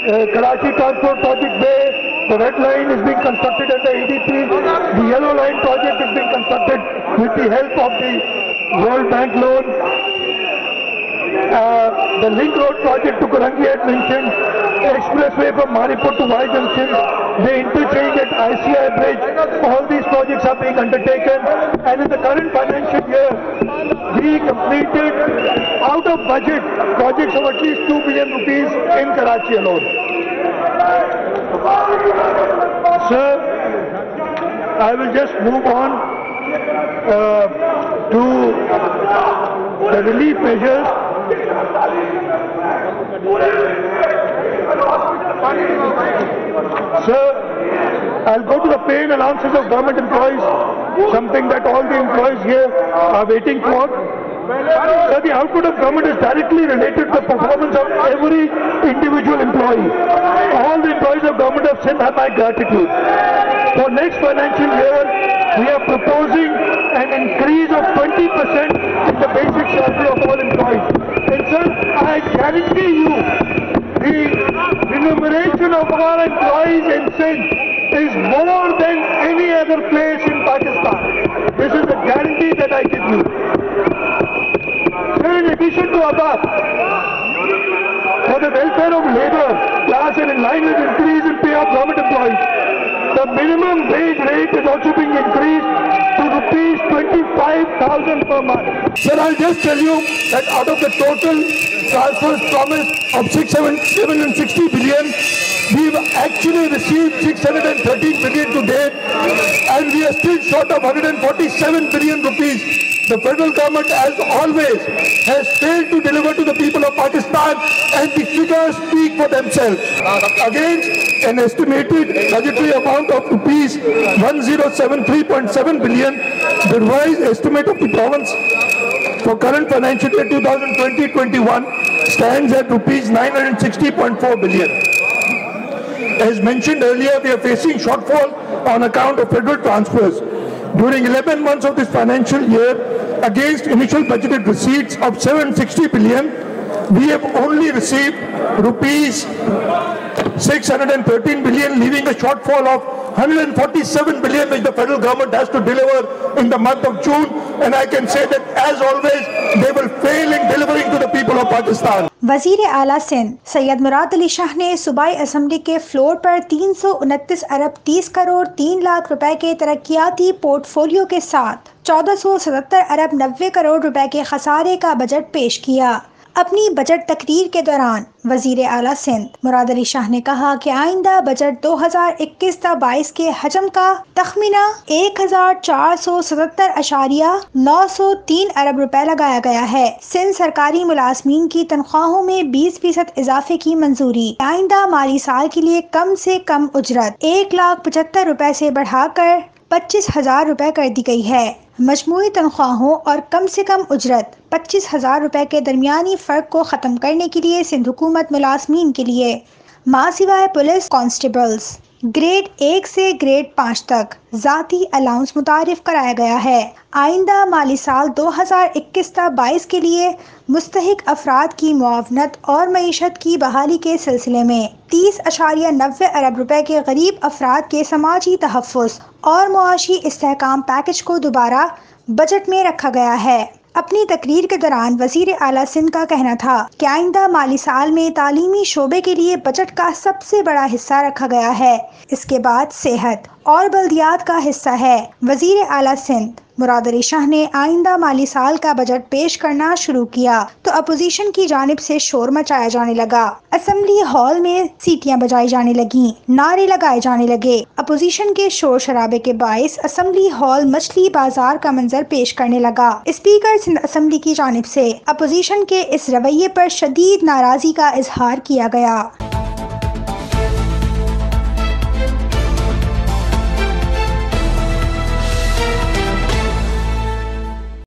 Karachi Transport Project Bay, the red line is being constructed at the EDP, the yellow line project is being constructed with the help of the World Bank loan. The link road project to Karangi had mentioned, expressway from Manipur to Y Junction, the interchange at ICI Bridge, all these projects are being undertaken, and in the current financial year, we completed out of budget projects of at least 2 billion rupees in Karachi alone. Sir, I will just move on to the relief measures. Sir, I'll go to the pay and allowances of government employees, something that all the employees here are waiting for. Sir, the output of government is directly related to the performance of every individual employee. All the employees of government of Sindh have my gratitude. For next financial year, we are proposing an increase of 20% in the basic salary of all employees. And sir, I guarantee you, the remuneration of our employees in Sindh is more than any other place in Pakistan. This is a guarantee that I give you. Sir, in addition to above, for the welfare of labor class and in line with increase in pay of government employees, the minimum wage rate is also being increased to rupees 25,000 per month. Sir, I'll just tell you that out of the total transfers promised of 760 billion, we've actually received 613 billion to date, and we are still short of 147 billion rupees. The federal government, as always, has failed to deliver to the people of Pakistan, and the figures speak for themselves. Against an estimated budgetary amount of rupees 1073.7 billion, the revised estimate of the province for current financial year 2020-21 stands at rupees 960.4 billion. As mentioned earlier, we are facing shortfall on account of federal transfers. During 11 months of this financial year, against initial budgeted receipts of 760 billion, we have only received rupees 613 billion, leaving a shortfall of 147 billion which the federal government has to deliver in the month of June, and I can say that as always they will fail in delivering to the people of Pakistan. वजीर आला सिंध सैयद मुराद अली शाह ने सूबाई assembly के floor पर 329 अरब 30 करोड़ 3 लाख रुपए के तरक्याती portfolio के साथ 1477 अरब 90 करोड़ रुपए के खसारे का बजट पेश किया। अपनी बजट तकरीर के दौरान वजीर आला सिंध मुराद अली शाह ने कहा कि आइंदा बजट 2021-22 के हजम का तखमीना 1477.903 अरब रुपए लगाया गया है। सिंध सरकारी मुलाजमीन की तनख्वाहों में 20% इजाफे की मंजूरी। आइंदा माली साल के लिए कम से कम उजरत 1,75,000 रुपए से बढ़ाकर 25,000 रुपए कर दी गई है। मजमूई तनख्वाहों और कम से कम उजरत 25,000 रुपए के दरमियानी फ़र्क को ख़त्म करने के लिए सिंध हुकूमत मुलाजमीन के लिए मां सिवाय पुलिस कांस्टेबल्स ग्रेड 1 से ग्रेड 5 तक ज़ाती अलाउंस मुतारिफ कराया गया है। आइंदा माली साल 2021-22 के लिए मुस्तहिक अफराद की मुआवनत और मईशत की बहाली के सिलसिले में 30.90 अरब रुपए के गरीब अफराद के समाजी तहफ़्फ़ुज़ और मुआशी इस्तेहकाम पैकेज को दोबारा बजट में रखा गया है। अपनी तकरीर के दौरान वजीर आला सिंध का कहना था कि आइंदा माली साल में तालीमी शोबे के लिए बजट का सबसे बड़ा हिस्सा रखा गया है। इसके बाद सेहत और बल्दियात का हिस्सा है। वजीर आला सिंध मुराद अली शाह ने आइंदा माली साल का बजट पेश करना शुरू किया तो अपोजिशन की जानिब से शोर मचाया जाने लगा। असेंबली हॉल में सीटियां बजाई जाने लगी, नारे लगाए जाने लगे। अपोजिशन के शोर शराबे के बाइस असेंबली हॉल मछली बाजार का मंजर पेश करने लगा। स्पीकर सिंध असेंबली की जानिब से अपोजिशन के इस रवैये पर शदीद नाराजगी का इजहार किया गया।